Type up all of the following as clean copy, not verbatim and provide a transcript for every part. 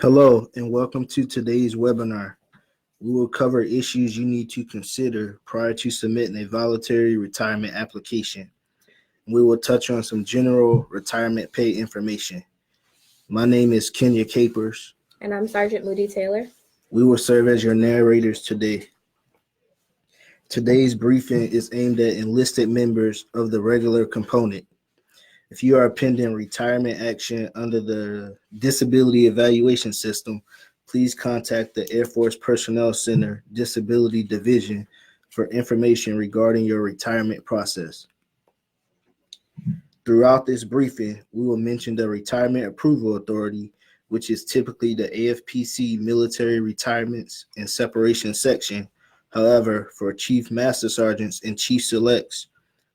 Hello and welcome to today's webinar. We will cover issues you need to consider prior to submitting a voluntary retirement application. We will touch on some general retirement pay information. My name is Kenya Capers. And I'm Sergeant Moody Taylor. We will serve as your narrators today. Today's briefing is aimed at enlisted members of the regular component. If you are pending retirement action under the Disability Evaluation System, please contact the Air Force Personnel Center Disability Division for information regarding your retirement process. Throughout this briefing, we will mention the Retirement Approval Authority, which is typically the AFPC Military Retirements and Separation Section. However, for Chief Master Sergeants and Chief Selects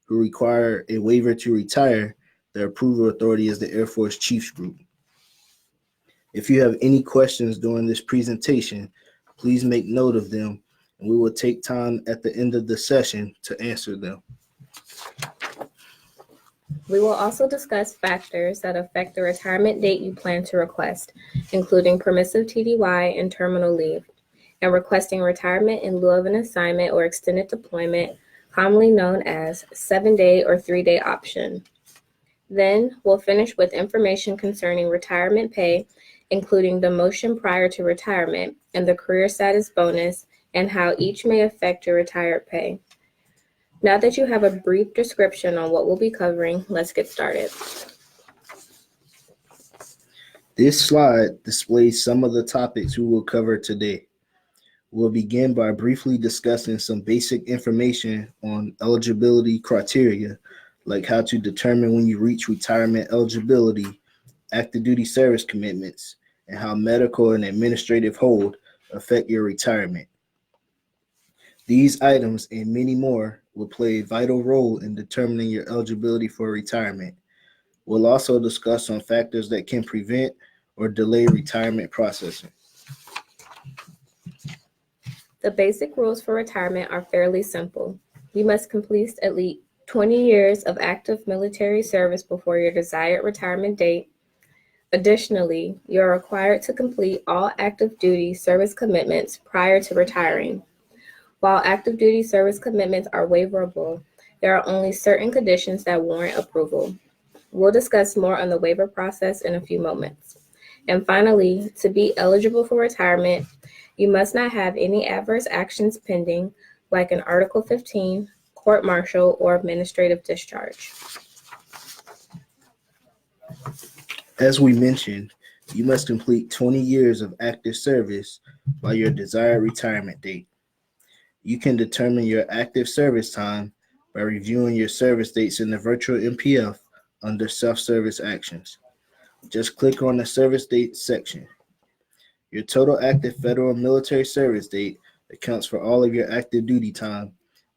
who require a waiver to retire, the approval authority is the Air Force Chiefs Group. If you have any questions during this presentation, please make note of them, and we will take time at the end of the session to answer them. We will also discuss factors that affect the retirement date you plan to request, including permissive TDY and terminal leave, and requesting retirement in lieu of an assignment or extended deployment, commonly known as 7-day or 3-day option. Then we'll finish with information concerning retirement pay, including the motion prior to retirement and the career status bonus, and how each may affect your retired pay. Now that you have a brief description on what we'll be covering, let's get started. This slide displays some of the topics we will cover today. We'll begin by briefly discussing some basic information on eligibility criteria, like how to determine when you reach retirement eligibility, active duty service commitments, and how medical and administrative hold affect your retirement. These items and many more will play a vital role in determining your eligibility for retirement. We'll also discuss some factors that can prevent or delay retirement processing. The basic rules for retirement are fairly simple. You must complete at least 20 years of active military service before your desired retirement date. Additionally, you are required to complete all active duty service commitments prior to retiring. While active duty service commitments are waiverable, there are only certain conditions that warrant approval. We'll discuss more on the waiver process in a few moments. And finally, to be eligible for retirement, you must not have any adverse actions pending, like an Article 15, court-martial, or administrative discharge. As we mentioned, you must complete 20 years of active service by your desired retirement date. You can determine your active service time by reviewing your service dates in the virtual MPF under self-service actions. Just click on the service date section. Your total active federal military service date accounts for all of your active duty time,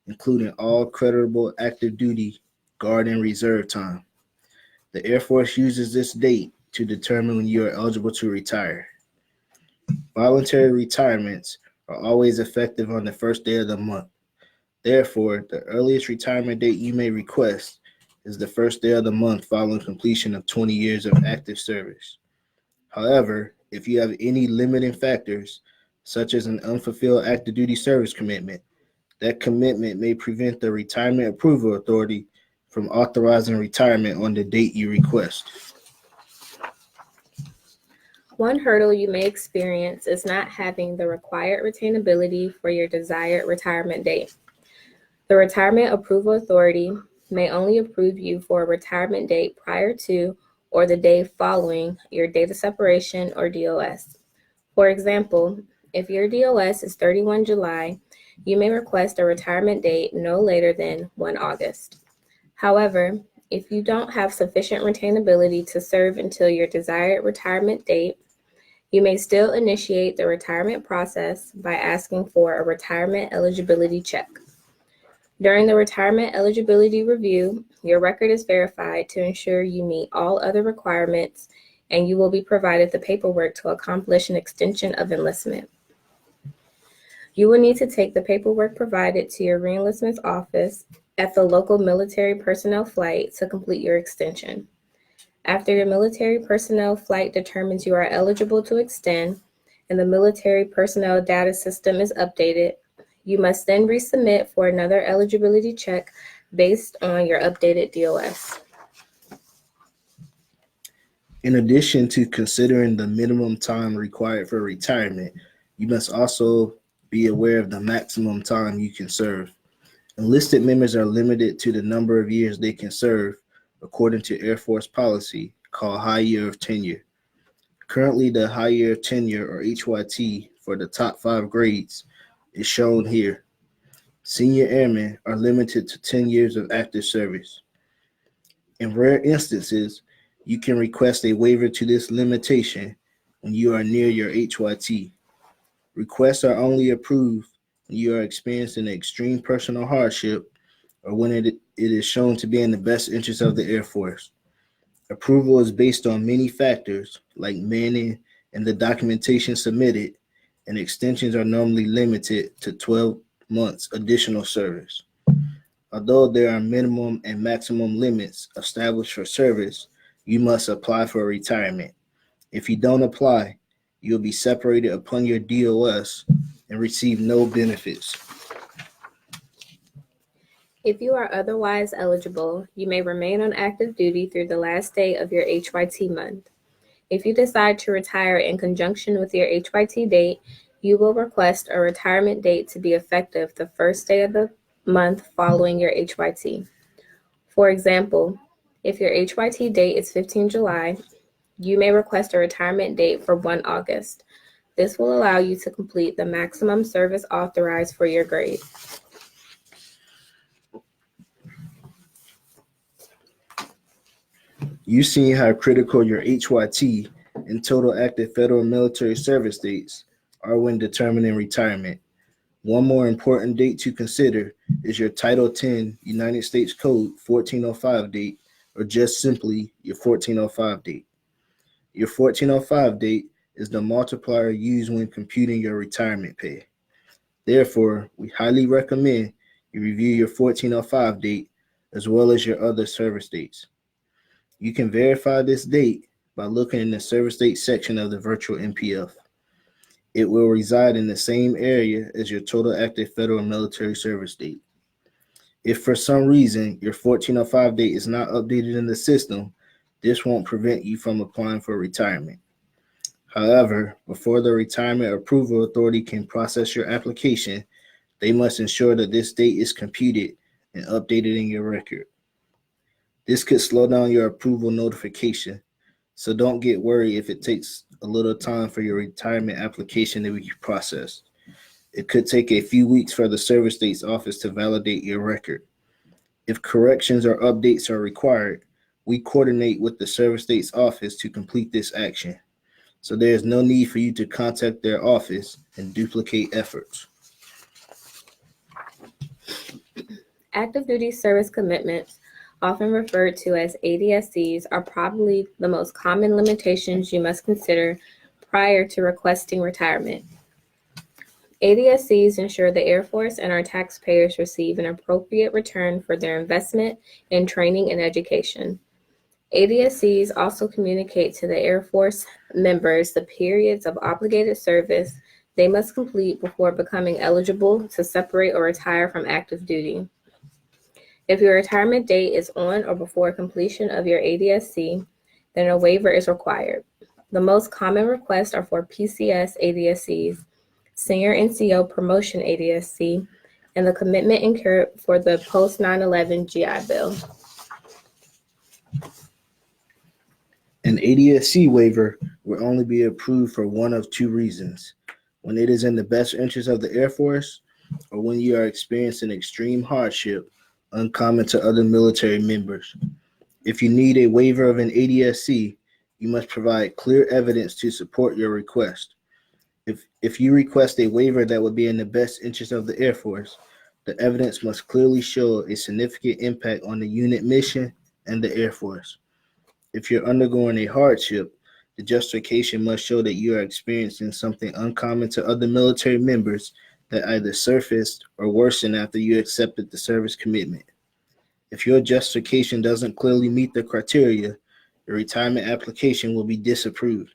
including all creditable active duty, guard, and reserve time. The Air Force uses this date to determine when you are eligible to retire. Voluntary retirements are always effective on the first day of the month. Therefore, the earliest retirement date you may request is the first day of the month following completion of 20 years of active service. However, if you have any limiting factors, such as an unfulfilled active duty service commitment, that commitment may prevent the Retirement Approval Authority from authorizing retirement on the date you request. One hurdle you may experience is not having the required retainability for your desired retirement date. The Retirement Approval Authority may only approve you for a retirement date prior to or the day following your date of separation or DOS. For example, if your DOS is 31 July, you may request a retirement date no later than 1 August. However, if you don't have sufficient retainability to serve until your desired retirement date, you may still initiate the retirement process by asking for a retirement eligibility check. During the retirement eligibility review, your record is verified to ensure you meet all other requirements, and you will be provided the paperwork to accomplish an extension of enlistment. You will need to take the paperwork provided to your reenlistment office at the local military personnel flight to complete your extension. After your military personnel flight determines you are eligible to extend and the military personnel data system is updated, you must then resubmit for another eligibility check based on your updated DOS. In addition to considering the minimum time required for retirement, you must also be aware of the maximum time you can serve. Enlisted members are limited to the number of years they can serve according to Air Force policy called High Year of Tenure. Currently, the High Year of Tenure, or HYT, for the top 5 grades is shown here. Senior airmen are limited to 10 years of active service. In rare instances, you can request a waiver to this limitation when you are near your HYT. Requests are only approved when you are experiencing extreme personal hardship or when it is shown to be in the best interest of the Air Force. Approval is based on many factors like manning and the documentation submitted, and extensions are normally limited to 12 months additional service. Although there are minimum and maximum limits established for service, you must apply for retirement. If you don't apply, you'll be separated upon your DOS and receive no benefits. If you are otherwise eligible, you may remain on active duty through the last day of your HYT month. If you decide to retire in conjunction with your HYT date, you will request a retirement date to be effective the first day of the month following your HYT. For example, if your HYT date is 15 July, you may request a retirement date for 1 August. This will allow you to complete the maximum service authorized for your grade. You've seen how critical your HYT and total active federal military service dates are when determining retirement. One more important date to consider is your Title 10 United States Code 1405 date, or just simply your 1405 date. Your 1405 date is the multiplier used when computing your retirement pay. Therefore, we highly recommend you review your 1405 date as well as your other service dates. You can verify this date by looking in the service date section of the virtual NPF. It will reside in the same area as your total active federal military service date. If for some reason your 1405 date is not updated in the system, this won't prevent you from applying for retirement. However, before the Retirement Approval Authority can process your application, they must ensure that this date is computed and updated in your record. This could slow down your approval notification, so don't get worried if it takes a little time for your retirement application to be processed. It could take a few weeks for the Service Dates Office to validate your record. If corrections or updates are required, we coordinate with the Service Dates Office to complete this action. So there is no need for you to contact their office and duplicate efforts. Active duty service commitments, often referred to as ADSCs, are probably the most common limitations you must consider prior to requesting retirement. ADSCs ensure the Air Force and our taxpayers receive an appropriate return for their investment in training and education. ADSCs also communicate to the Air Force members the periods of obligated service they must complete before becoming eligible to separate or retire from active duty. If your retirement date is on or before completion of your ADSC, then a waiver is required. The most common requests are for PCS ADSCs, Senior NCO Promotion ADSC, and the commitment incurred for the post 9/11 GI Bill. An ADSC waiver will only be approved for one of two reasons: when it is in the best interest of the Air Force, or when you are experiencing extreme hardship uncommon to other military members. If you need a waiver of an ADSC, you must provide clear evidence to support your request. If you request a waiver that would be in the best interest of the Air Force, the evidence must clearly show a significant impact on the unit mission and the Air Force. If you're undergoing a hardship, the justification must show that you are experiencing something uncommon to other military members that either surfaced or worsened after you accepted the service commitment. If your justification doesn't clearly meet the criteria, your retirement application will be disapproved.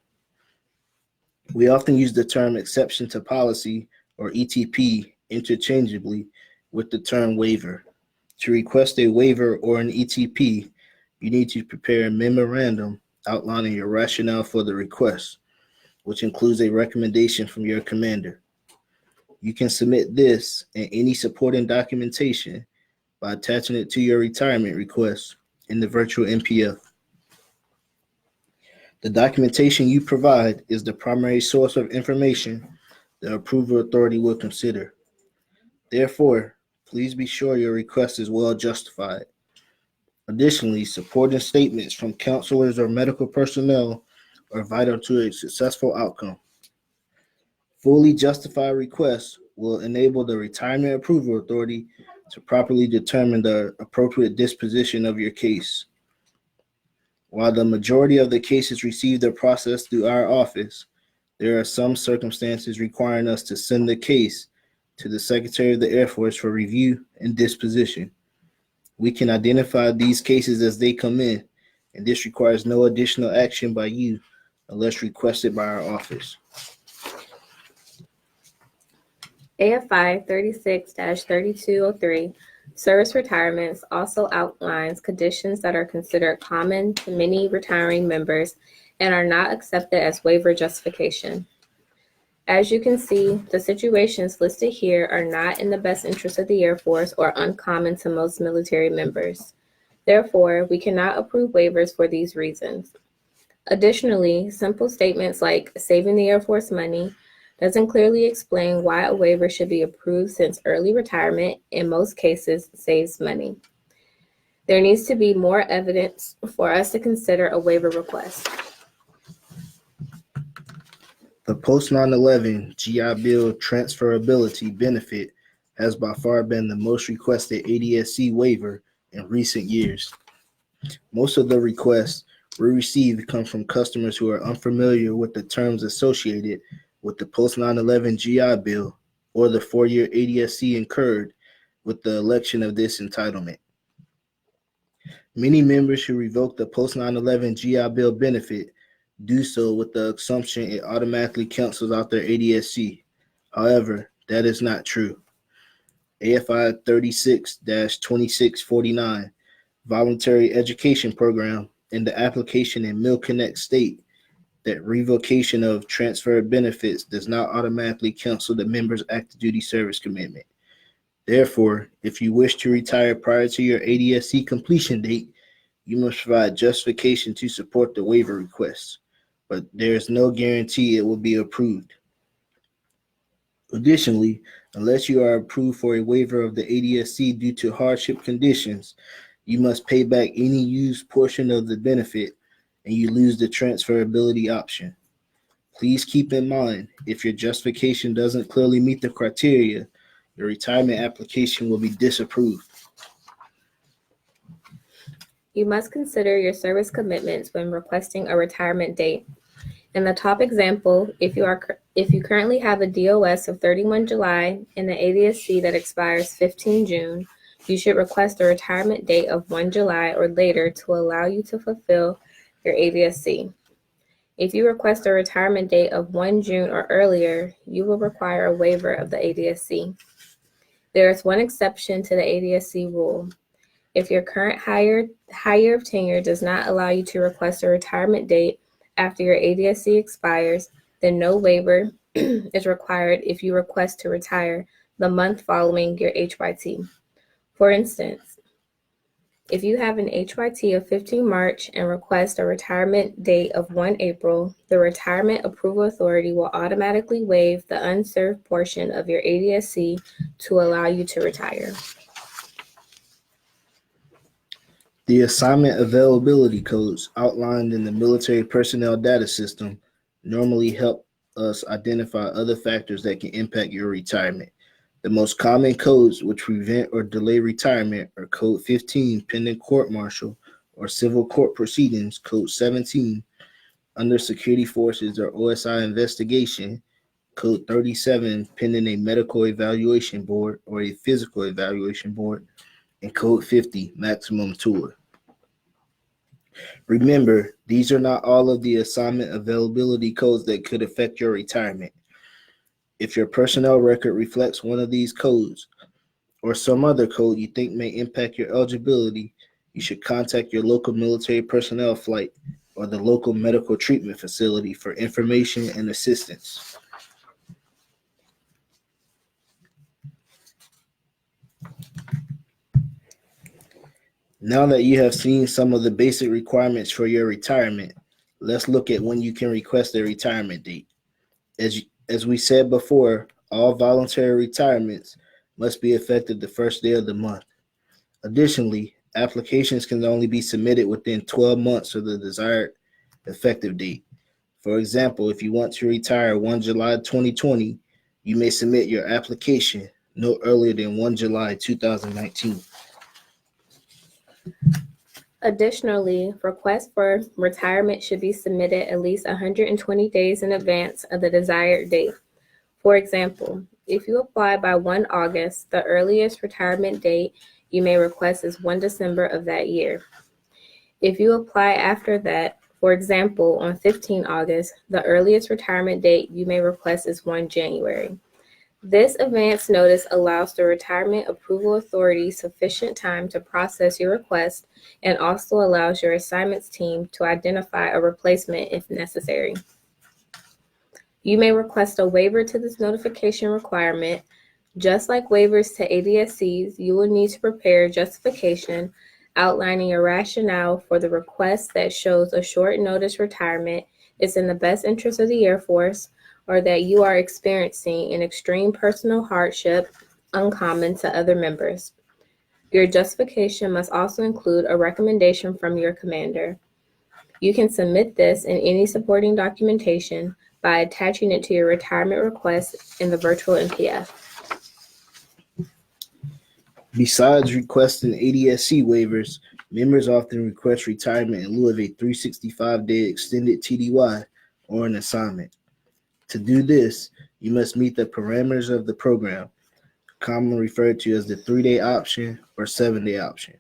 We often use the term exception to policy, or ETP, interchangeably with the term waiver. To request a waiver or an ETP, you need to prepare a memorandum outlining your rationale for the request, which includes a recommendation from your commander. You can submit this and any supporting documentation by attaching it to your retirement request in the virtual NPF. The documentation you provide is the primary source of information the approval authority will consider. Therefore, please be sure your request is well justified. Additionally, supporting statements from counselors or medical personnel are vital to a successful outcome. Fully justified requests will enable the Retirement Approval Authority to properly determine the appropriate disposition of your case. While the majority of the cases receive their process through our office, there are some circumstances requiring us to send the case to the Secretary of the Air Force for review and disposition. We can identify these cases as they come in, and this requires no additional action by you unless requested by our office. AFI 36-3203, Service Retirements, also outlines conditions that are considered common to many retiring members and are not accepted as waiver justification. As you can see, the situations listed here are not in the best interest of the Air Force or uncommon to most military members. Therefore, we cannot approve waivers for these reasons. Additionally, simple statements like saving the Air Force money doesn't clearly explain why a waiver should be approved, since early retirement in most cases saves money. There needs to be more evidence for us to consider a waiver request. The post 9/11 GI Bill transferability benefit has by far been the most requested ADSC waiver in recent years. Most of the requests we receive come from customers who are unfamiliar with the terms associated with the post 9/11 GI Bill or the 4-year ADSC incurred with the election of this entitlement. Many members who revoke the post 9/11 GI Bill benefit do so with the assumption it automatically cancels out their ADSC. However, that is not true. AFI 36-2649, Voluntary Education Program, and the application in Mill Connect state that revocation of transferred benefits does not automatically cancel the member's active duty service commitment. Therefore, if you wish to retire prior to your ADSC completion date, you must provide justification to support the waiver request, but there is no guarantee it will be approved. Additionally, unless you are approved for a waiver of the ADSC due to hardship conditions, you must pay back any used portion of the benefit and you lose the transferability option. Please keep in mind, if your justification doesn't clearly meet the criteria, your retirement application will be disapproved. You must consider your service commitments when requesting a retirement date. In the top example, if you currently have a DOS of 31 July and the ADSC that expires 15 June, you should request a retirement date of 1 July or later to allow you to fulfill your ADSC. If you request a retirement date of 1 June or earlier, you will require a waiver of the ADSC. There is one exception to the ADSC rule. If your current high year of tenure does not allow you to request a retirement date after your ADSC expires, then no waiver is required if you request to retire the month following your HYT. For instance, if you have an HYT of 15 March and request a retirement date of 1 April, the Retirement Approval Authority will automatically waive the unserved portion of your ADSC to allow you to retire. The assignment availability codes outlined in the Military Personnel Data System normally help us identify other factors that can impact your retirement. The most common codes which prevent or delay retirement are Code 15, pending court-martial or civil court proceedings, Code 17, under security forces or OSI investigation, Code 37, pending a medical evaluation board or a physical evaluation board, and Code 50, maximum tour. Remember, these are not all of the assignment availability codes that could affect your retirement. If your personnel record reflects one of these codes or some other code you think may impact your eligibility, you should contact your local military personnel flight or the local medical treatment facility for information and assistance. Now that you have seen some of the basic requirements for your retirement, let's look at when you can request a retirement date. As we said before, all voluntary retirements must be effective the first day of the month. Additionally, applications can only be submitted within 12 months of the desired effective date. For example, if you want to retire 1 July 2020, you may submit your application no earlier than 1 July 2019. Additionally, requests for retirement should be submitted at least 120 days in advance of the desired date. For example, if you apply by 1 August, the earliest retirement date you may request is 1 December of that year. If you apply after that, for example, on 15 August, the earliest retirement date you may request is 1 January. This advance notice allows the Retirement Approval Authority sufficient time to process your request and also allows your assignments team to identify a replacement if necessary. You may request a waiver to this notification requirement. Just like waivers to ADSCs, you will need to prepare justification outlining a rationale for the request that shows a short notice retirement is in the best interest of the Air Force, or that you are experiencing an extreme personal hardship uncommon to other members. Your justification must also include a recommendation from your commander. You can submit this and any supporting documentation by attaching it to your retirement request in the virtual NPF. Besides requesting ADSC waivers, members often request retirement in lieu of a 365-day extended TDY or an assignment. To do this, you must meet the parameters of the program, commonly referred to as the 3-day option or 7-day option.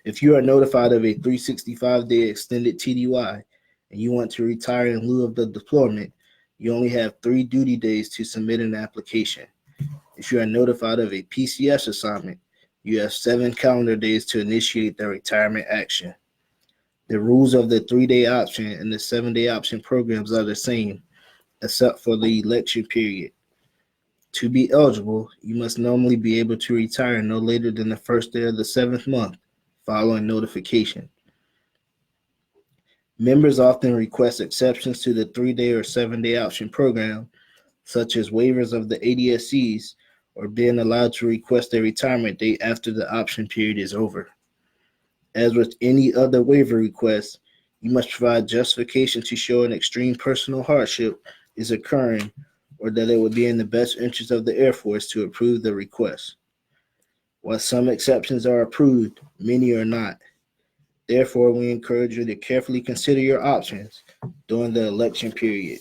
If you are notified of a 365-day extended TDY and you want to retire in lieu of the deployment, you only have 3 duty days to submit an application. If you are notified of a PCS assignment, you have 7 calendar days to initiate the retirement action. The rules of the 3-day option and the 7-day option programs are the same, except for the election period. To be eligible, you must normally be able to retire no later than the first day of the 7th month following notification. Members often request exceptions to the 3-day or 7-day option program, such as waivers of the ADSCs or being allowed to request a retirement date after the option period is over. As with any other waiver request, you must provide justification to show an extreme personal hardship is occurring or that it would be in the best interest of the Air Force to approve the request. While some exceptions are approved, many are not. Therefore, we encourage you to carefully consider your options during the election period.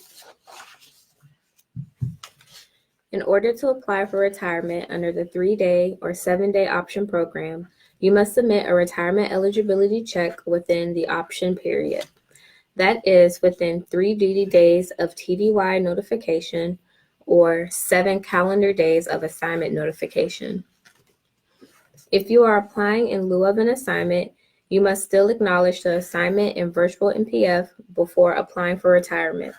In order to apply for retirement under the 3-day or 7-day option program, you must submit a retirement eligibility check within the option period. That is within 3 duty days of TDY notification or 7 calendar days of assignment notification. If you are applying in lieu of an assignment, you must still acknowledge the assignment in virtual NPF before applying for retirement.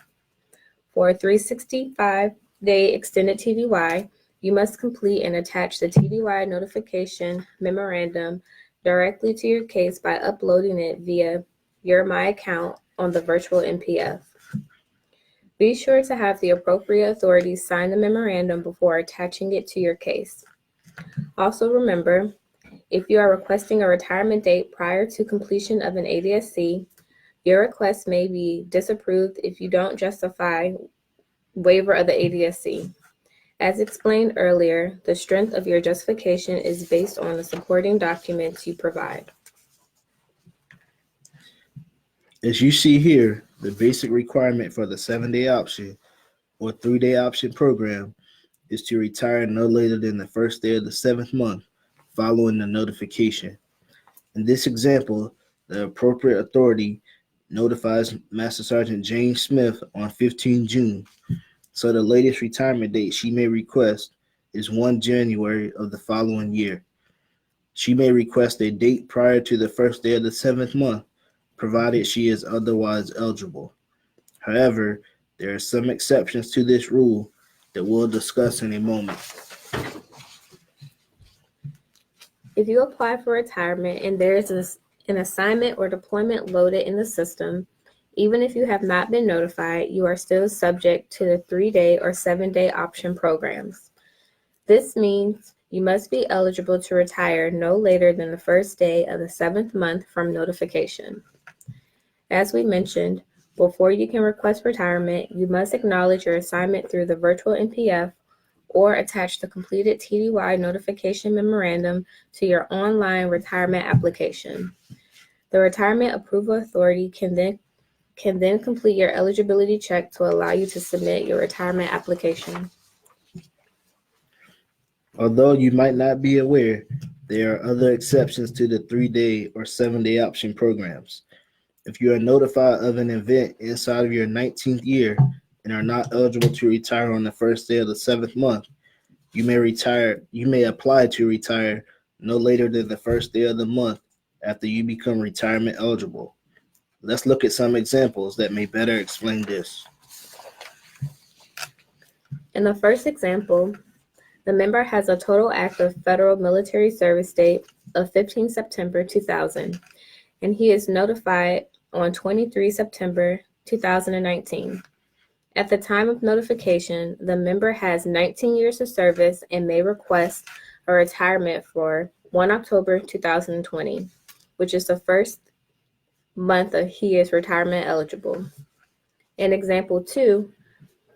For a 365-day extended TDY, you must complete and attach the TDY notification memorandum directly to your case by uploading it via your My Account on the virtual NPF. Be sure to have the appropriate authorities sign the memorandum before attaching it to your case. Also remember, if you are requesting a retirement date prior to completion of an ADSC, your request may be disapproved if you don't justify waiver of the ADSC. As explained earlier, the strength of your justification is based on the supporting documents you provide. As you see here, the basic requirement for the 7-day option or 3-day option program is to retire no later than the first day of the 7th month following the notification. In this example, The appropriate authority notifies Master Sergeant James Smith on 15 June, so the latest retirement date she may request is 1 January of the following year. She may request a date prior to the first day of the 7th month, provided she is otherwise eligible. However, there are some exceptions to this rule that we'll discuss in a moment. If you apply for retirement and there is an assignment or deployment loaded in the system, even if you have not been notified, you are still subject to the 3-day or 7-day option programs. This means you must be eligible to retire no later than the first day of the 7th month from notification. As we mentioned, before you can request retirement, you must acknowledge your assignment through the virtual NPF or attach the completed TDY notification memorandum to your online retirement application. The Retirement Approval Authority can then complete your eligibility check to allow you to submit your retirement application. Although you might not be aware, there are other exceptions to the 3-day or 7-day option programs. If you are notified of an event inside of your 19th year and are not eligible to retire on the first day of the 7th month, you may apply to retire no later than the first day of the month after you become retirement eligible. Let's look at some examples that may better explain this. In the first example, the member has a total active federal military service date of 15 September 2000, and he is notified on 23 September 2019. At the time of notification, the member has 19 years of service and may request a retirement for 1 October 2020, which is the first month he is retirement eligible. In example 2,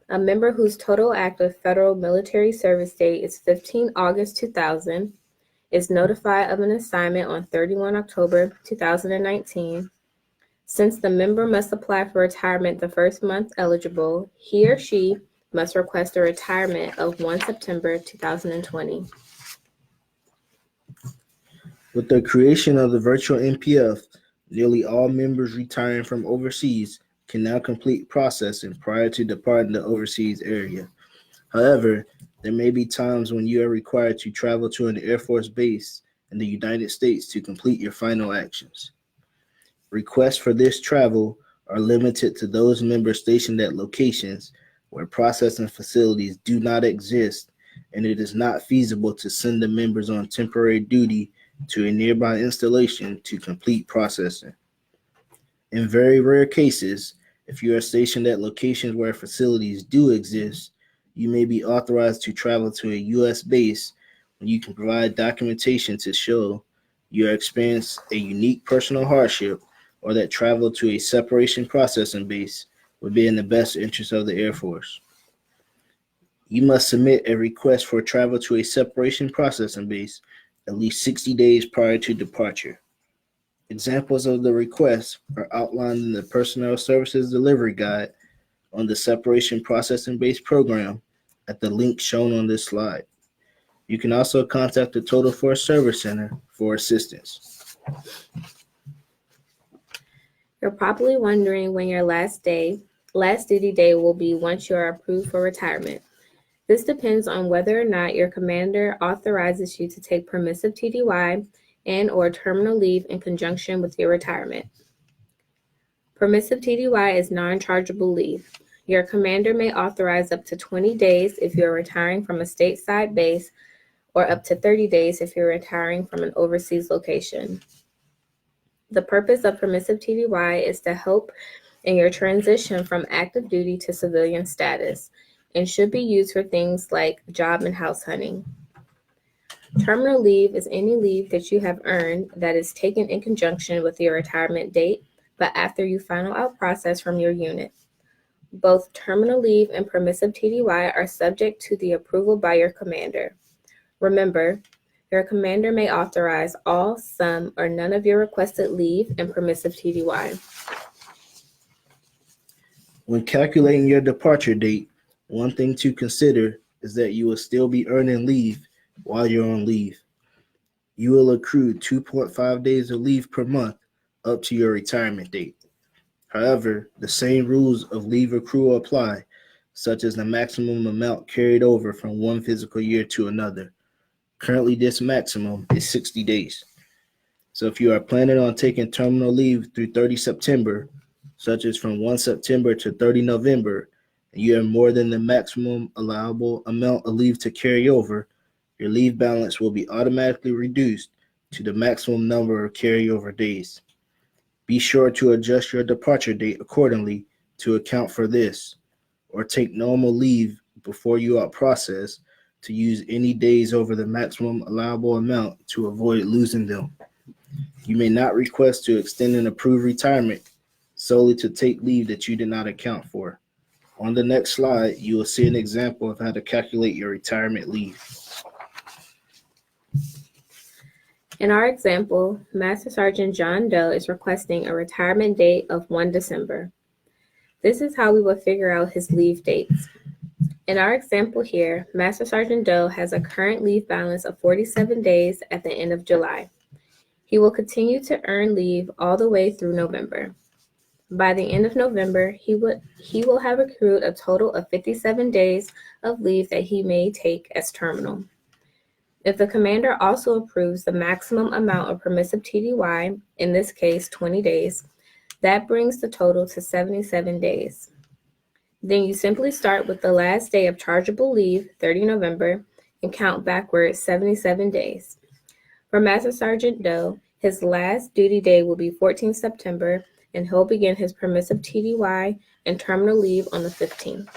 a member whose total active federal military service date is 15 August 2000 is notified of an assignment on 31 October 2019. Since the member must apply for retirement the first month eligible, he or she must request a retirement of 1 September 2020. With the creation of the virtual NPF, nearly all members retiring from overseas can now complete processing prior to departing the overseas area. However, there may be times when you are required to travel to an Air Force base in the United States to complete your final actions. Requests for this travel are limited to those members stationed at locations where processing facilities do not exist, and it is not feasible to send the members on temporary duty to a nearby installation to complete processing. In very rare cases, if you are stationed at locations where facilities do exist, you may be authorized to travel to a U.S. base when you can provide documentation to show you experienced a unique personal hardship or that travel to a separation processing base would be in the best interest of the Air Force. You must submit a request for travel to a separation processing base at least 60 days prior to departure. Examples of the requests are outlined in the Personnel Services Delivery Guide on the Separation Processing Base program at the link shown on this slide. You can also contact the Total Force Service Center for assistance. You're probably wondering when your last duty day will be once you are approved for retirement. This depends on whether or not your commander authorizes you to take permissive TDY and/or terminal leave in conjunction with your retirement. Permissive TDY is non-chargeable leave. Your commander may authorize up to 20 days if you're retiring from a stateside base, or up to 30 days if you're retiring from an overseas location. The purpose of permissive TDY is to help in your transition from active duty to civilian status and should be used for things like job and house hunting. Terminal leave is any leave that you have earned that is taken in conjunction with your retirement date, but after you final out process from your unit. Both terminal leave and permissive TDY are subject to the approval by your commander. Remember, your commander may authorize all, some, or none of your requested leave and permissive TDY. When calculating your departure date, one thing to consider is that you will still be earning leave while you're on leave. You will accrue 2.5 days of leave per month up to your retirement date. However, the same rules of leave accrual apply, such as the maximum amount carried over from one fiscal year to another. Currently, this maximum is 60 days. So if you are planning on taking terminal leave through 30 September, such as from 1 September to 30 November, and you have more than the maximum allowable amount of leave to carry over, your leave balance will be automatically reduced to the maximum number of carryover days. Be sure to adjust your departure date accordingly to account for this, or take normal leave before you are processed to use any days over the maximum allowable amount to avoid losing them. You may not request to extend an approved retirement solely to take leave that you did not account for. On the next slide, you will see an example of how to calculate your retirement leave. In our example, Master Sergeant John Doe is requesting a retirement date of 1 December. This is how we will figure out his leave dates. In our example here, Master Sergeant Doe has a current leave balance of 47 days at the end of July. He will continue to earn leave all the way through November. By the end of November, he will have accrued a total of 57 days of leave that he may take as terminal. If the commander also approves the maximum amount of permissive TDY, in this case 20 days, that brings the total to 77 days. Then you simply start with the last day of chargeable leave, 30 November, and count backwards 77 days. For Master Sergeant Doe, his last duty day will be 14 September, and he'll begin his permissive TDY and terminal leave on the 15th.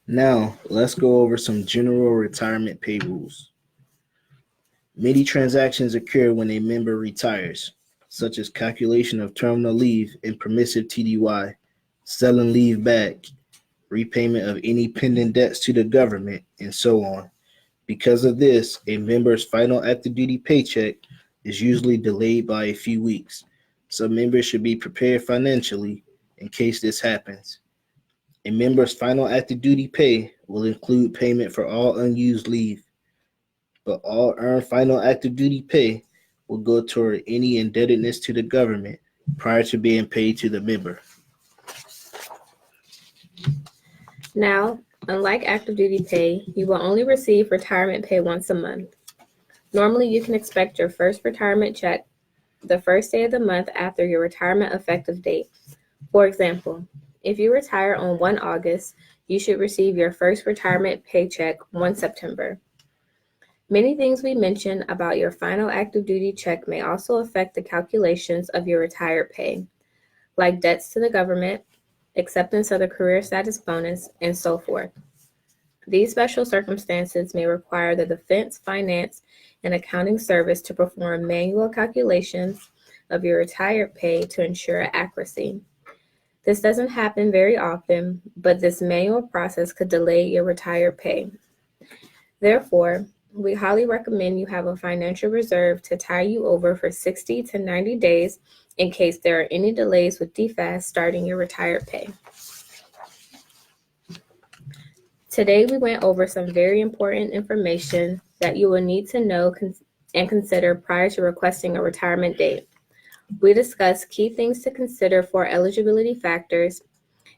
Now, let's go over some general retirement pay rules. Many transactions occur when a member retires, such as calculation of terminal leave and permissive TDY, selling leave back, repayment of any pending debts to the government, and so on. Because of this, a member's final active duty paycheck is usually delayed by a few weeks, so members should be prepared financially in case this happens. A member's final active duty pay will include payment for all unused leave, but all earned final active duty pay will go toward any indebtedness to the government prior to being paid to the member. Now, unlike active duty pay, you will only receive retirement pay once a month. Normally, you can expect your first retirement check the first day of the month after your retirement effective date. For example, if you retire on 1 August, you should receive your first retirement paycheck 1 September. Many things we mentioned about your final active duty check may also affect the calculations of your retired pay, like debts to the government, acceptance of the career status bonus, and so forth. These special circumstances may require the Defense, Finance, and Accounting Service to perform manual calculations of your retired pay to ensure accuracy. This doesn't happen very often, but this manual process could delay your retired pay. Therefore, we highly recommend you have a financial reserve to tie you over for 60 to 90 days in case there are any delays with DFAS starting your retired pay. Today, we went over some very important information that you will need to know and consider prior to requesting a retirement date. We discussed key things to consider for eligibility factors,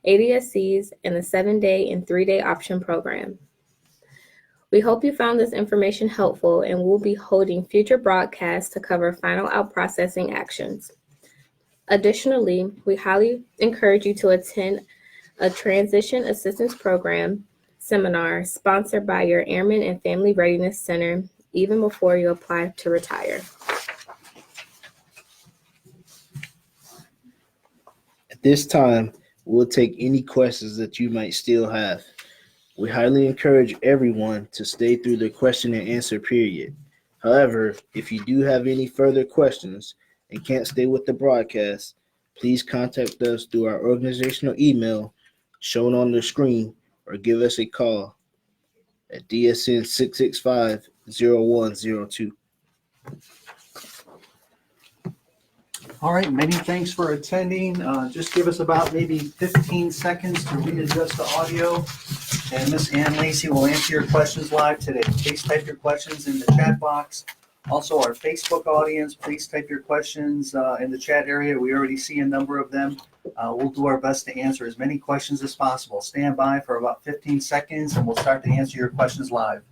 ADSCs, and the 7-day and 3-day option program. We hope you found this information helpful, and we'll be holding future broadcasts to cover final out processing actions. Additionally, we highly encourage you to attend a Transition Assistance Program seminar sponsored by your Airmen and Family Readiness Center even before you apply to retire. At this time, we'll take any questions that you might still have. We highly encourage everyone to stay through the question and answer period. However, if you do have any further questions and can't stay with the broadcast, please contact us through our organizational email shown on the screen or give us a call at DSN 665-0102. All right, many thanks for attending. Just give us about maybe 15 seconds to readjust the audio, and Miss Ann Lacey will answer your questions live today. Please type your questions in the chat box Also, our Facebook audience, please type your questions in the chat area. We already see a number of them. We'll do our best to answer as many questions as possible. Stand by for about 15 seconds and we'll start to answer your questions live.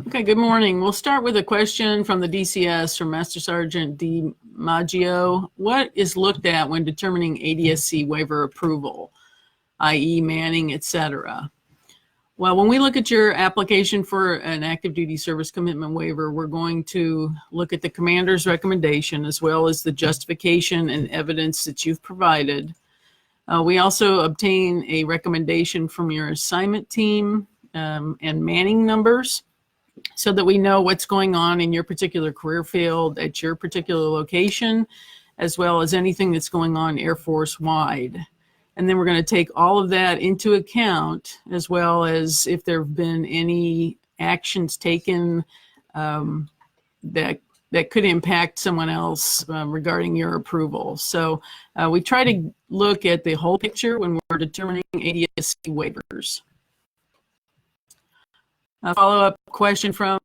Okay, good morning. We'll start with a question from the DCS from Master Sergeant DiMaggio. What is looked at when determining ADSC waiver approval, i.e. manning, etc.? Well, when we look at your application for an active duty service commitment waiver, we're going to look at the commander's recommendation as well as the justification and evidence that you've provided. We also obtain a recommendation from your assignment team and manning numbers, so that we know what's going on in your particular career field at your particular location, as well as anything that's going on Air Force wide. And then we're going to take all of that into account, as well as if there have been any actions taken that could impact someone else regarding your approval. So we try to look at the whole picture when we're determining ADSC waivers. A follow-up question from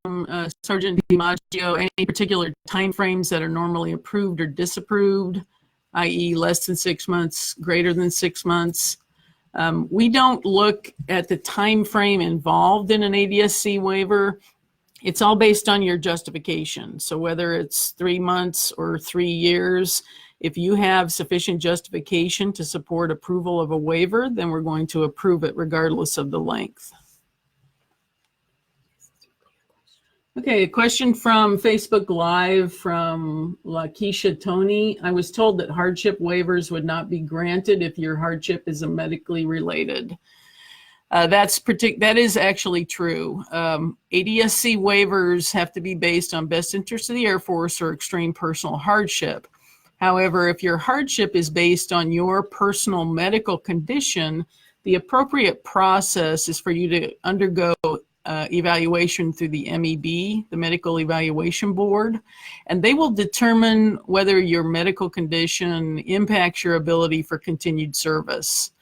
Sergeant DiMaggio: any particular timeframes that are normally approved or disapproved, i.e. less than 6 months, greater than 6 months? We don't look at the time frame involved in an ADSC waiver. It's all based on your justification. So whether it's 3 months or 3 years, if you have sufficient justification to support approval of a waiver, then we're going to approve it regardless of the length. Okay, a question from Facebook Live from Lakeisha Tony. I was told that hardship waivers would not be granted if your hardship is medically related. That is actually true. ADSC waivers have to be based on best interest of the Air Force or extreme personal hardship. However, if your hardship is based on your personal medical condition, the appropriate process is for you to undergo evaluation through the MEB, the Medical Evaluation Board, and they will determine whether your medical condition impacts your ability for continued service.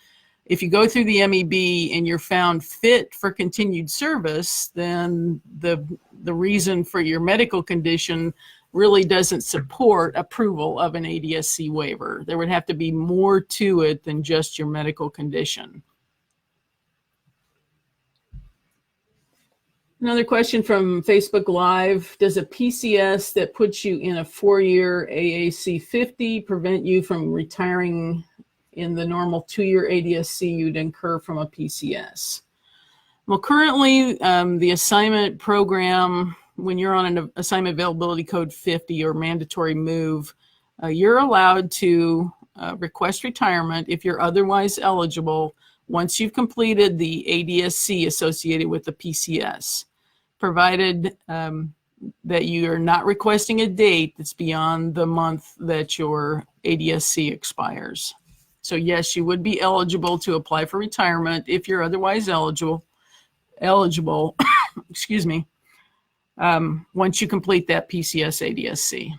If you go through the MEB and you're found fit for continued service, then the reason for your medical condition really doesn't support approval of an ADSC waiver. There would have to be more to it than just your medical condition. Another question from Facebook Live: does a PCS that puts you in a 4-year AAC 50 prevent you from retiring in the normal 2-year ADSC you'd incur from a PCS? Well, currently the assignment program, when you're on an assignment availability code 50 or mandatory move, you're allowed to request retirement if you're otherwise eligible once you've completed the ADSC associated with the PCS, provided that you are not requesting a date that's beyond the month that your ADSC expires. So yes, you would be eligible to apply for retirement if you're otherwise eligible, excuse me, once you complete that PCS ADSC.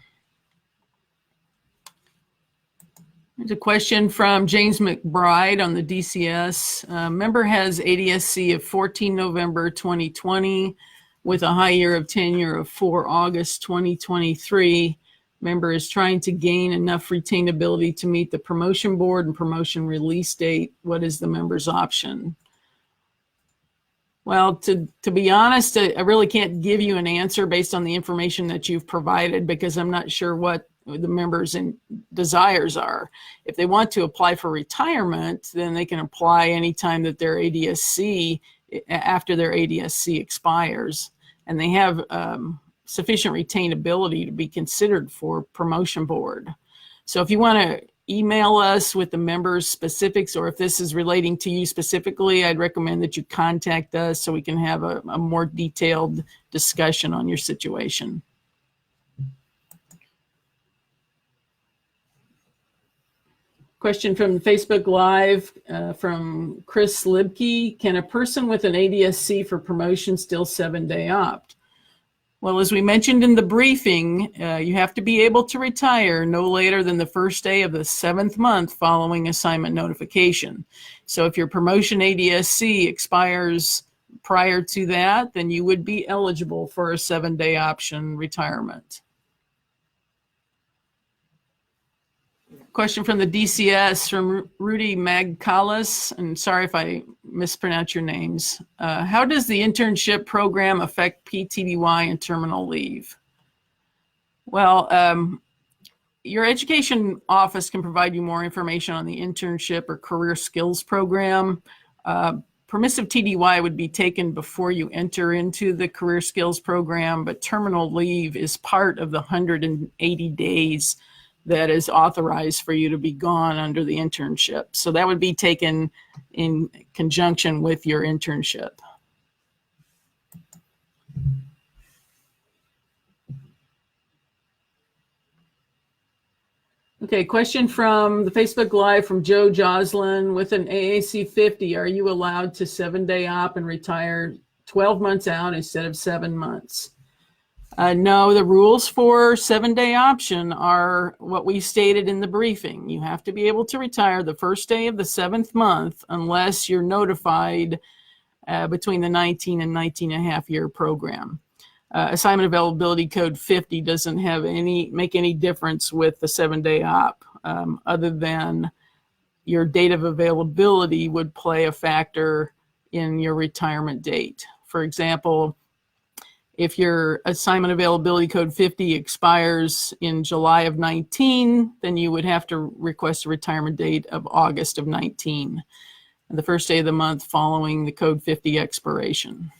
There's a question from James McBride on the DCS. Member has ADSC of 14 November 2020 with a high year of tenure of 4 August 2023. Member is trying to gain enough retainability to meet the promotion board and promotion release date. What is the member's option? Well, to be honest, I really can't give you an answer based on the information that you've provided, because I'm not sure what the members' desires are. If they want to apply for retirement, then they can apply anytime that their ADSC, after their ADSC expires, and they have sufficient retainability to be considered for promotion board. So if you want to email us with the members' specifics, or if this is relating to you specifically, I'd recommend that you contact us so we can have a more detailed discussion on your situation. Question from Facebook Live from Chris Libke. Can a person with an ADSC for promotion still 7-day opt? Well, as we mentioned in the briefing, you have to be able to retire no later than the first day of the 7th month following assignment notification. So if your promotion ADSC expires prior to that, then you would be eligible for a 7-day option retirement. Question from the DCS from Rudy Magcalis, and sorry if I mispronounce your names. How does the internship program affect PTBY and terminal leave? Well, your education office can provide you more information on the internship or career skills program. Permissive TDY would be taken before you enter into the career skills program, but terminal leave is part of the 180 days that is authorized for you to be gone under the internship. So that would be taken in conjunction with your internship. Okay, question from the Facebook Live from Joe Joslin. With an AAC 50, are you allowed to 7-day op and retire 12 months out instead of 7 months? No, the rules for 7-day option are what we stated in the briefing. You have to be able to retire the first day of the 7th month unless you're notified between the 19 and 19 and a half year program. Assignment availability code 50 doesn't make any difference with the 7-day op, other than your date of availability would play a factor in your retirement date. For example, if your assignment availability code 50 expires in July of 19, then you would have to request a retirement date of August of 19, the first day of the month following the code 50 expiration.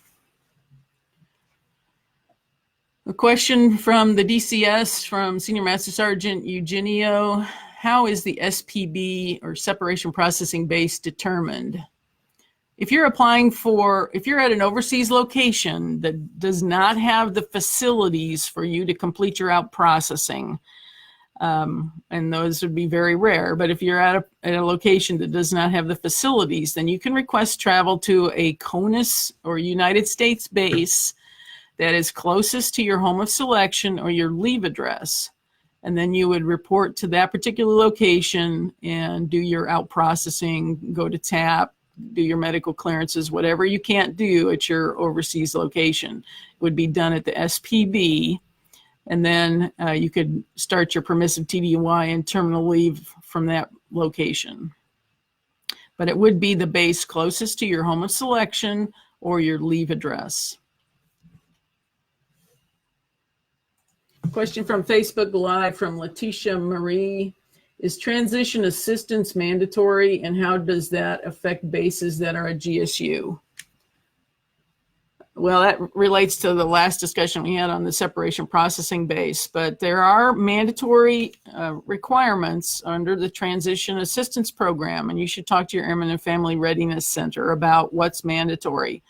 A question from the DCS from Senior Master Sergeant Eugenio. How is the SPB or separation processing base determined? If you're at an overseas location that does not have the facilities for you to complete your out processing, and those would be very rare, but if you're at a location that does not have the facilities, then you can request travel to a CONUS or United States base that is closest to your home of selection or your leave address. And then you would report to that particular location and do your out processing, go to TAP, do your medical clearances, whatever you can't do at your overseas location would be done at the SPB. And then you could start your permissive TDY and terminal leave from that location. But it would be the base closest to your home of selection or your leave address. Question from Facebook Live from Letitia Marie. Is transition assistance mandatory, and how does that affect bases that are a GSU? Well, that relates to the last discussion we had on the separation processing base, but there are mandatory requirements under the transition assistance program, and you should talk to your Airman and Family Readiness Center about what's mandatory.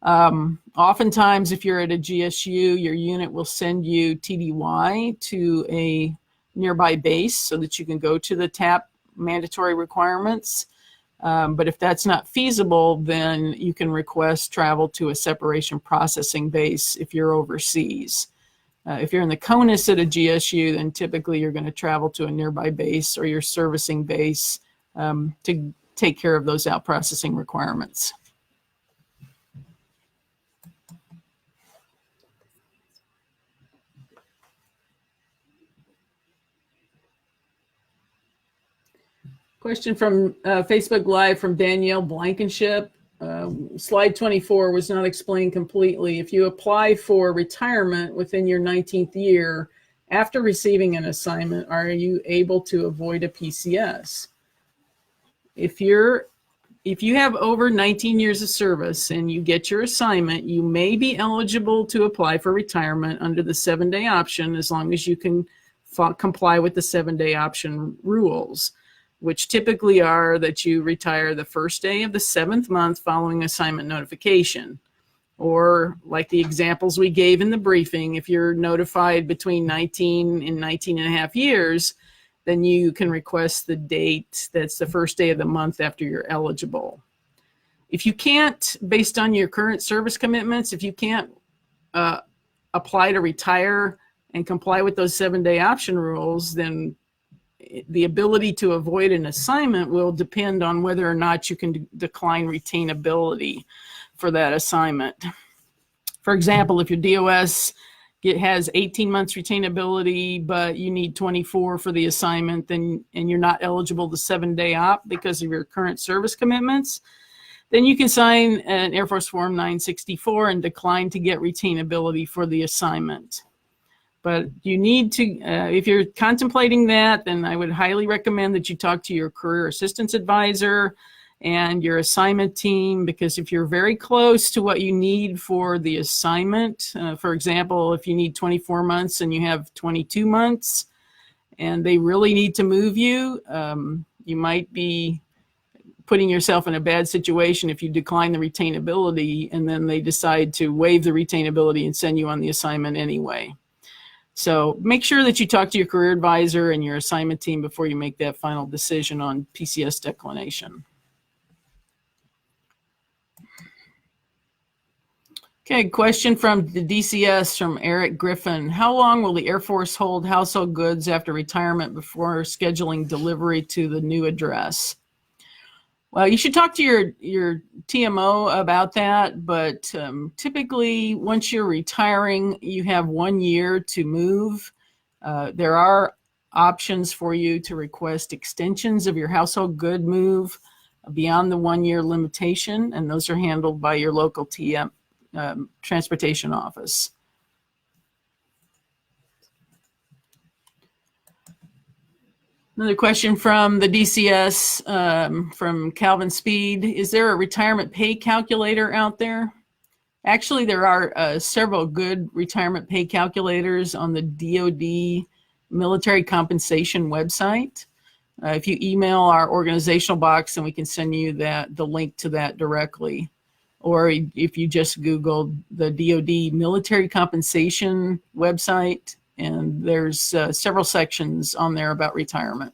Oftentimes, if you're at a GSU, your unit will send you TDY to a nearby base so that you can go to the TAP mandatory requirements. But if that's not feasible, then you can request travel to a separation processing base if you're overseas. If you're in the CONUS at a GSU, then typically you're going to travel to a nearby base or your servicing base to take care of those out processing requirements. Question from Facebook Live from Danielle Blankenship. Slide 24 was not explained completely. If you apply for retirement within your 19th year after receiving an assignment, are you able to avoid a PCS? If you have over 19 years of service and you get your assignment, you may be eligible to apply for retirement under the 7-day option as long as you can comply with the 7-day option rules, which typically are that you retire the first day of the 7th month following assignment notification. Or like the examples we gave in the briefing, if you're notified between 19 and 19 and a half years, then you can request the date that's the first day of the month after you're eligible. If you can't, based on your current service commitments, if you can't apply to retire and comply with those 7-day option rules, then the ability to avoid an assignment will depend on whether or not you can decline retainability for that assignment. For example, if your DOS has 18 months retainability, but you need 24 for the assignment, and you're not eligible to 7-day opt because of your current service commitments, then you can sign an Air Force Form 964 and decline to get retainability for the assignment. But you need to, if you're contemplating that, then I would highly recommend that you talk to your career assistance advisor and your assignment team, because if you're very close to what you need for the assignment, for example, if you need 24 months and you have 22 months and they really need to move you, you might be putting yourself in a bad situation if you decline the retainability and then they decide to waive the retainability and send you on the assignment anyway. So make sure that you talk to your career advisor and your assignment team before you make that final decision on PCS declination. Okay, question from the DCS from Eric Griffin. How long will the Air Force hold household goods after retirement before scheduling delivery to the new address? Well, you should talk to your TMO about that, but typically once you're retiring, you have 1 year to move. There are options for you to request extensions of your household good move beyond the 1 year limitation, and those are handled by your local TM transportation office. Another question from the DCS from Calvin Speed. Is there a retirement pay calculator out there? Actually, there are several good retirement pay calculators on the DoD military compensation website. If you email our organizational box, then we can send you the link to that directly. Or if you just Google the DoD military compensation website, and there's several sections on there about retirement.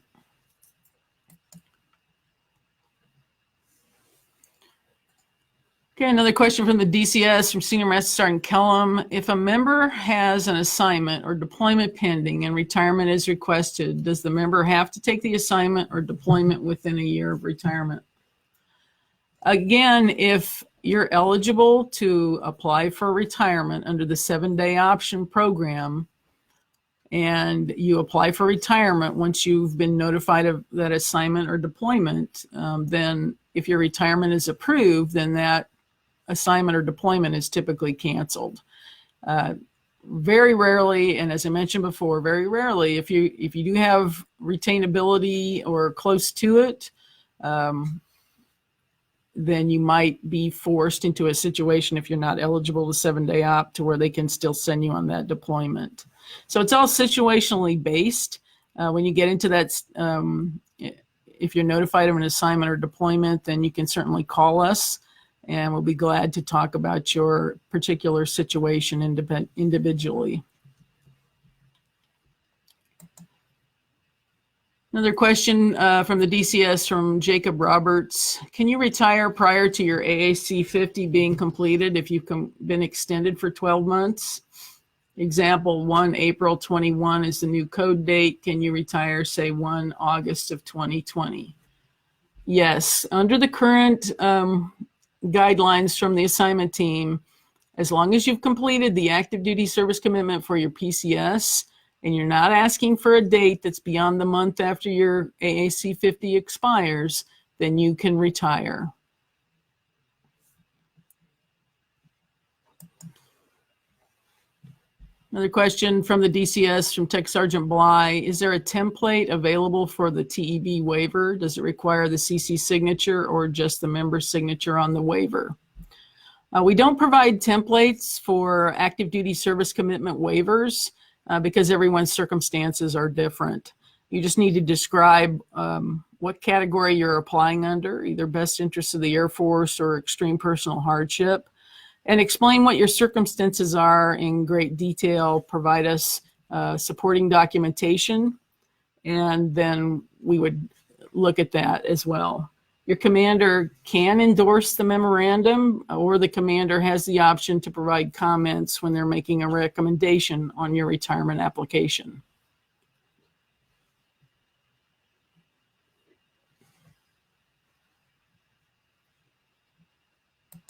Okay, another question from the DCS from Senior Master Sergeant Kellum. If a member has an assignment or deployment pending and retirement is requested, does the member have to take the assignment or deployment within a year of retirement? Again, if you're eligible to apply for retirement under the 7-day option program, and you apply for retirement once you've been notified of that assignment or deployment, then if your retirement is approved, then that assignment or deployment is typically canceled. Very rarely, and as I mentioned before, very rarely, if you do have retainability or close to it, then you might be forced into a situation, if you're not eligible to 7-day opt, to where they can still send you on that deployment. So it's all situationally based. When you get into that, if you're notified of an assignment or deployment, then you can certainly call us, and we'll be glad to talk about your particular situation individually. Another question from the DCS from Jacob Roberts. Can you retire prior to your AAC 50 being completed if you've been extended for 12 months? Example, 1 April 21 is the new code date. Can you retire, say, 1 August of 2020? Yes, under the current guidelines from the assignment team, as long as you've completed the active duty service commitment for your PCS, and you're not asking for a date that's beyond the month after your AAC 50 expires, then you can retire. Another question from the DCS from Tech Sergeant Bly. Is there a template available for the TEB waiver? Does it require the CC signature or just the member's signature on the waiver? We don't provide templates for active duty service commitment waivers because everyone's circumstances are different. You just need to describe what category you're applying under, either best interest of the Air Force or extreme personal hardship, and explain what your circumstances are in great detail. Provide us supporting documentation, and then we would look at that as well. Your commander can endorse the memorandum, or the commander has the option to provide comments when they're making a recommendation on your retirement application.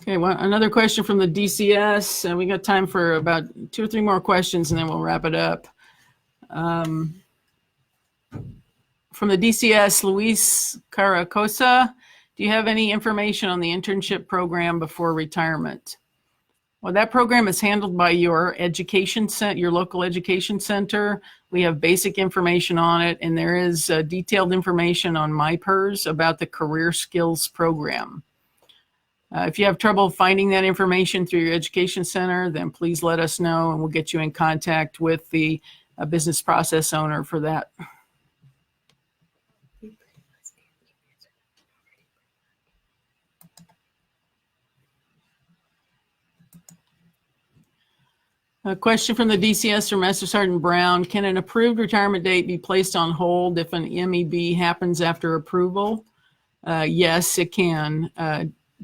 Okay, well, another question from the DCS. We got time for about 2 or 3 more questions, and then we'll wrap it up. From the DCS, Luis Caracosa, do you have any information on the internship program before retirement? Well, that program is handled by your education center, your local education center. We have basic information on it, and there is detailed information on MyPERS about the career skills program. If you have trouble finding that information through your education center, then please let us know, and we'll get you in contact with the business process owner for that. A question from the DCS from Master Sergeant Brown. Can an approved retirement date be placed on hold if an MEB happens after approval? Yes, it can.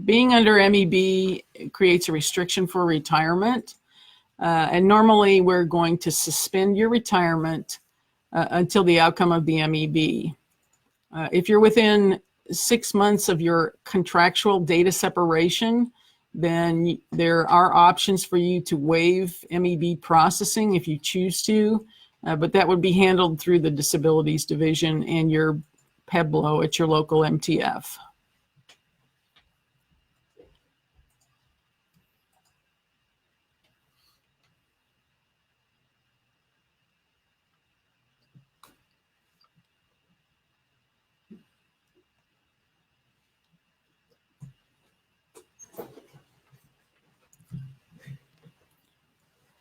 Being under MEB creates a restriction for retirement. And normally we're going to suspend your retirement until the outcome of the MEB. If you're within 6 months of your contractual data separation, then there are options for you to waive MEB processing if you choose to, but that would be handled through the Disabilities Division and your PEBLO at your local MTF.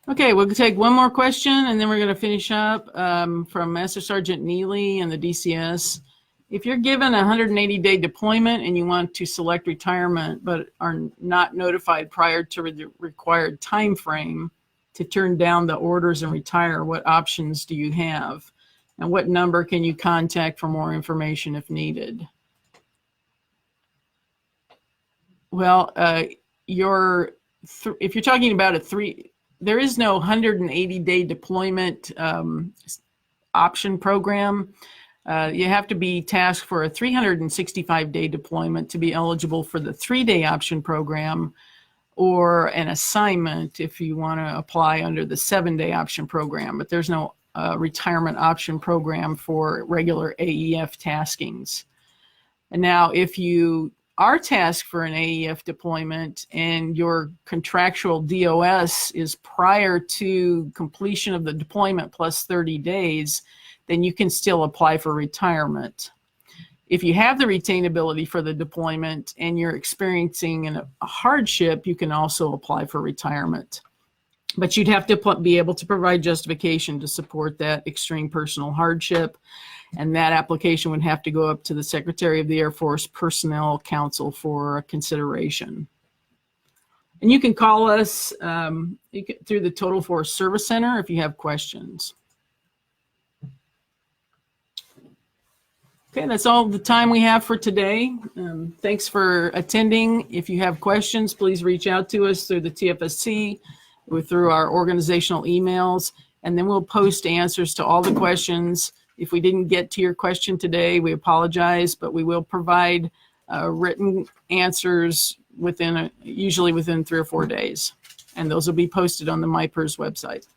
Okay, we'll take one more question, and then we're going to finish up from Master Sergeant Neely and the DCS. If you're given a 180-day deployment and you want to select retirement but are not notified prior to the required time frame to turn down the orders and retire, what options do you have? And what number can you contact for more information if needed? Well, if you're talking about there is no 180-day deployment option program. You have to be tasked for a 365-day deployment to be eligible for the 3-day option program, or an assignment if you want to apply under the 7-day option program. But there's no retirement option program for regular AEF taskings. And now if you are tasked for an AEF deployment and your contractual DOS is prior to completion of the deployment plus 30 days, then you can still apply for retirement. If you have the retainability for the deployment and you're experiencing a hardship, you can also apply for retirement. But you'd have to be able to provide justification to support that extreme personal hardship. And that application would have to go up to the Secretary of the Air Force Personnel Council for consideration. And you can call us through the Total Force Service Center if you have questions. Okay, that's all the time we have for today. Thanks for attending. If you have questions, please reach out to us through the TFSC or through our organizational emails, and then we'll post answers to all the questions. If we didn't get to your question today, we apologize, but we will provide written answers usually within 3 or 4 days. And those will be posted on the MyPERS website.